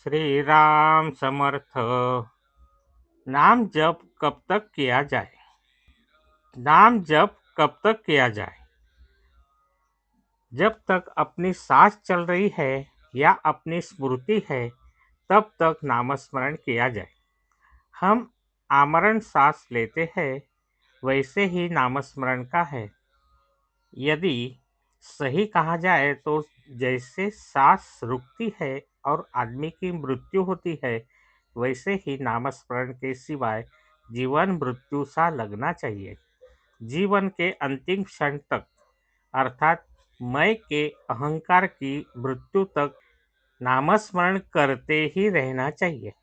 श्री राम समर्थ। नाम जप कब तक किया जाए? नाम जप कब तक किया जाए? जब तक अपनी सांस चल रही है या अपनी स्मृति है, तब तक नामस्मरण किया जाए। हम आमरण सांस लेते हैं, वैसे ही नामस्मरण का है। यदि सही कहा जाए तो जैसे सांस रुकती है और आदमी की मृत्यु होती है, वैसे ही नामस्मरण के सिवाय जीवन मृत्यु सा लगना चाहिए। जीवन के अंतिम क्षण तक, अर्थात मैं के अहंकार की मृत्यु तक नामस्मरण करते ही रहना चाहिए।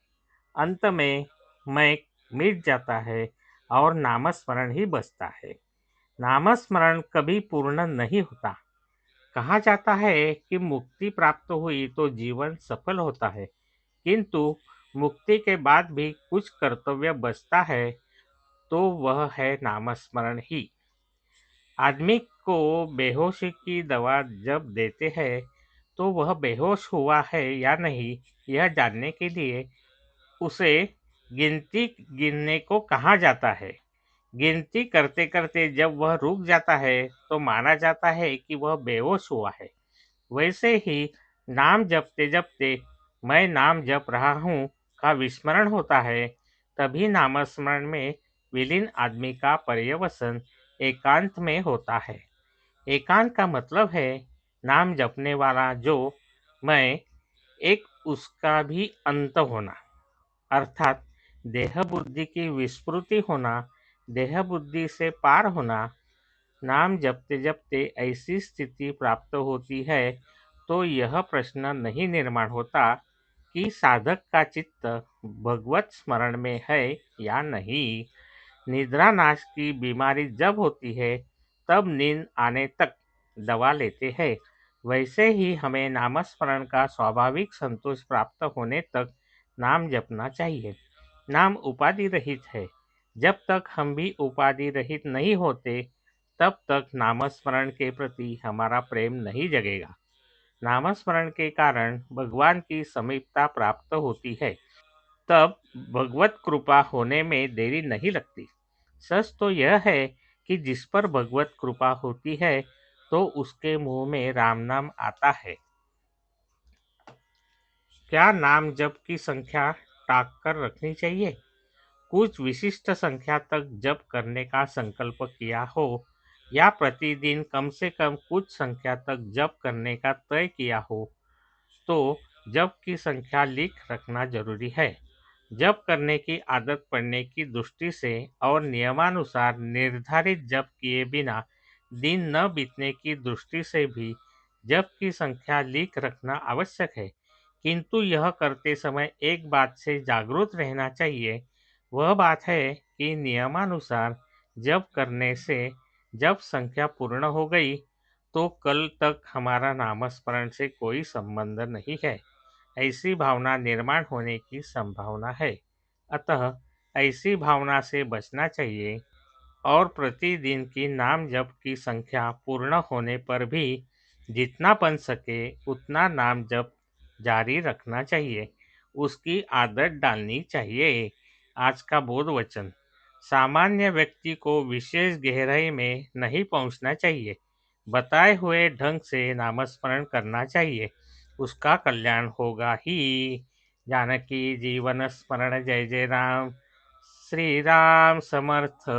अंत में मैं मिट जाता है और नामस्मरण ही बचता है। नामस्मरण कभी पूर्ण नहीं होता। कहा जाता है कि मुक्ति प्राप्त हुई तो जीवन सफल होता है, किंतु मुक्ति के बाद भी कुछ कर्तव्य बचता है, तो वह है नामस्मरण ही। आदमी को बेहोशी की दवा जब देते हैं, तो वह बेहोश हुआ है या नहीं, यह जानने के लिए उसे गिनती गिनने को कहा जाता है। गिनती करते करते जब वह रुक जाता है, तो माना जाता है कि वह बेहोश हुआ है। वैसे ही नाम जपते जपते मैं नाम जप रहा हूँ का विस्मरण होता है, तभी नामस्मरण में विलीन आदमी का पर्यवसन एकांत में होता है। एकांत का मतलब है नाम जपने वाला जो मैं एक उसका भी अंत होना, अर्थात देह बुद्धि की विस्मृति होना, देह बुद्धि से पार होना। नाम जपते जपते ऐसी स्थिति प्राप्त होती है, तो यह प्रश्न नहीं निर्माण होता कि साधक का चित्त भगवत स्मरण में है या नहीं। निद्रा नाश की बीमारी जब होती है, तब नींद आने तक दवा लेते हैं। वैसे ही हमें नामस्मरण का स्वाभाविक संतोष प्राप्त होने तक नाम जपना चाहिए। नाम उपाधि रहित है। जब तक हम भी उपाधि रहित नहीं होते, तब तक नामस्मरण के प्रति हमारा प्रेम नहीं जगेगा। नामस्मरण के कारण भगवान की समीपता प्राप्त होती है, तब भगवत कृपा होने में देरी नहीं लगती। सच तो यह है कि जिस पर भगवत कृपा होती है, तो उसके मुंह में राम नाम आता है। क्या नाम जप की संख्या टाक कर रखनी चाहिए? कुछ विशिष्ट संख्या तक जप करने का संकल्प किया हो, या प्रतिदिन कम से कम कुछ संख्या तक जप करने का तय किया हो, तो जप की संख्या लिख रखना जरूरी है। जप करने की आदत पड़ने की दृष्टि से और नियमानुसार निर्धारित जप किए बिना दिन न बीतने की दृष्टि से भी जप की संख्या लिख रखना आवश्यक है। किंतु यह करते समय एक बात से जागरूक रहना चाहिए। वह बात है कि नियमानुसार जप करने से जब संख्या पूर्ण हो गई, तो कल तक हमारा नामस्मरण से कोई संबंध नहीं है, ऐसी भावना निर्माण होने की संभावना है। अतः ऐसी भावना से बचना चाहिए और प्रतिदिन की नाम जप की संख्या पूर्ण होने पर भी जितना बन सके उतना नाम जप जारी रखना चाहिए, उसकी आदत डालनी चाहिए। आज का बोध वचन: सामान्य व्यक्ति को विशेष गहराई में नहीं पहुंचना चाहिए, बताए हुए ढंग से नामस्मरण करना चाहिए, उसका कल्याण होगा ही। जानकी जीवन स्मरण जय जय राम। श्री राम समर्थ।